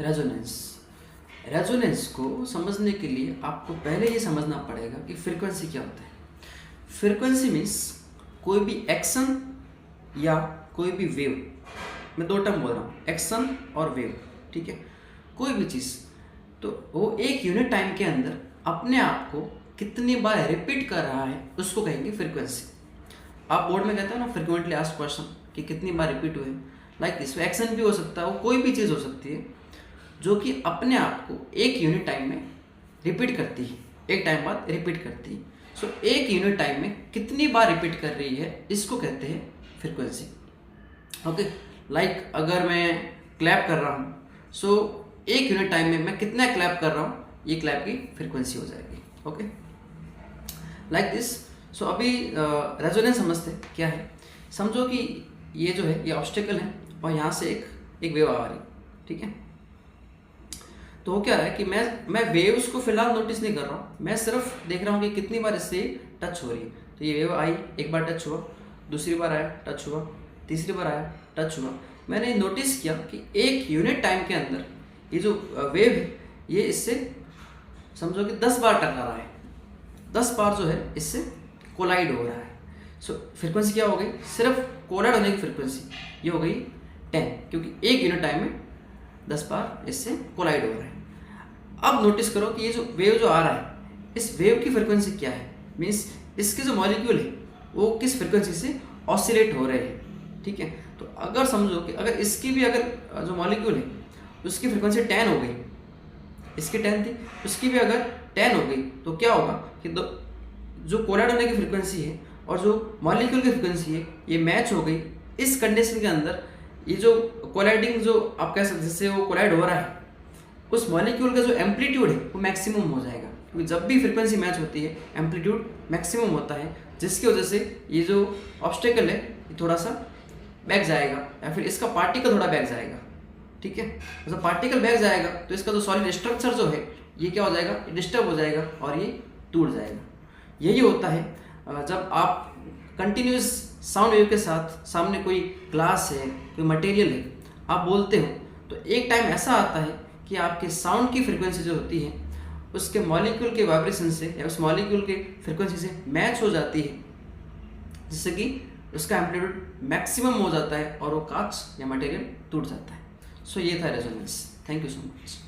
Resonance. Resonance को समझने के लिए आपको पहले ये समझना पड़ेगा कि फ्रीक्वेंसी क्या होता है। फ्रीक्वेंसी मीन्स कोई भी एक्शन या कोई भी वेव, मैं दो टर्म बोल रहा हूँ, एक्शन और वेव, ठीक है। कोई भी चीज़ तो वो एक यूनिट टाइम के अंदर अपने आप को कितनी बार रिपीट कर रहा है उसको कहेंगे फ्रीक्वेंसी। आप बोर्ड में कहते हो ना फ्रीक्वेंटली आस्क्ड क्वेश्चन कि कितनी बार रिपीट हुए, लाइक दिस। एक्शन भी हो सकता है, वो कोई भी चीज़ हो सकती है जो कि अपने आप को एक यूनिट टाइम में रिपीट करती है, एक टाइम बाद रिपीट करती है। सो एक यूनिट टाइम में कितनी बार रिपीट कर रही है इसको कहते हैं फ्रीक्वेंसी। ओके, लाइक अगर मैं क्लैप कर रहा हूँ, सो एक यूनिट टाइम में मैं कितना क्लैप कर रहा हूँ, ये क्लैप की फ्रीक्वेंसी हो जाएगी। Okay, like this. सो अभी रेजोनेंस समझते क्या है। समझो कि ये जो है ये ऑब्स्टेकल है और यहाँ से एक वेव आ रही, ठीक है। तो वो क्या रहा है कि मैं वेव्स को फिलहाल नोटिस नहीं कर रहा हूँ, मैं सिर्फ देख रहा हूँ कि कितनी बार इससे टच हो रही है। तो ये वेव आई, एक बार टच हुआ, दूसरी बार आया टच हुआ, तीसरी बार आया टच हुआ। मैंने नोटिस किया कि एक यूनिट टाइम के अंदर ये जो वेव है ये इससे समझो कि 10 बार टकरा रहा है, 10 बार जो है इससे कोलाइड हो रहा है। सो फ्रीक्वेंसी क्या हो गई, सिर्फ कोलाइड होने की फ्रीक्वेंसी ये हो गई 10, क्योंकि एक यूनिट टाइम में 10 बार इससे कोलाइड हो रहा है। अब नोटिस करो कि ये जो वेव जो आ रहा है, इस वेव की फ्रीक्वेंसी क्या है, मीन्स इसके जो मॉलिक्यूल है वो किस फ्रीक्वेंसी से ऑसिलेट हो रहे हैं, ठीक है। तो अगर समझो कि अगर इसकी भी अगर जो मॉलिक्यूल है उसकी फ्रीक्वेंसी 10 हो गई, इसकी 10 थी, उसकी भी अगर 10 हो गई, तो क्या होगा कि जो कोलाइड होने की फ्रीक्वेंसी है और जो मॉलिक्यूल की फ्रीक्वेंसी है ये मैच हो गई। इस कंडीशन के अंदर ये जो कोलाइडिंग जो आप कह सकते जिससे वो कोलाइड हो रहा है, उस मॉलिक्यूल का जो एम्पलीट्यूड है वो मैक्सिमम हो जाएगा, क्योंकि जब भी फ्रीक्वेंसी मैच होती है एम्पलीट्यूड मैक्सिमम होता है, जिसकी वजह से ये जो ऑब्स्टेकल है ये थोड़ा सा बैक जाएगा या फिर इसका पार्टिकल थोड़ा बैक जाएगा, ठीक है। जब पार्टिकल बैक जाएगा तो इसका जो सॉलिड स्ट्रक्चर जो है ये क्या हो जाएगा, डिस्टर्ब हो जाएगा और ये टूट जाएगा। यही होता है जब आप कंटिन्यूस साउंड वेव के साथ सामने कोई ग्लास है, कोई मटेरियल है, आप बोलते हो, तो एक टाइम ऐसा आता है कि आपके साउंड की फ्रीक्वेंसी जो होती है उसके मॉलिक्यूल के वाइब्रेशन से या उस मॉलिक्यूल के फ्रीक्वेंसी से मैच हो जाती है, जिससे कि उसका एम्पलीट्यूड मैक्सिमम हो जाता है और वो कांच या मटेरियल टूट जाता है। सो ये था resonance. Thank you so much.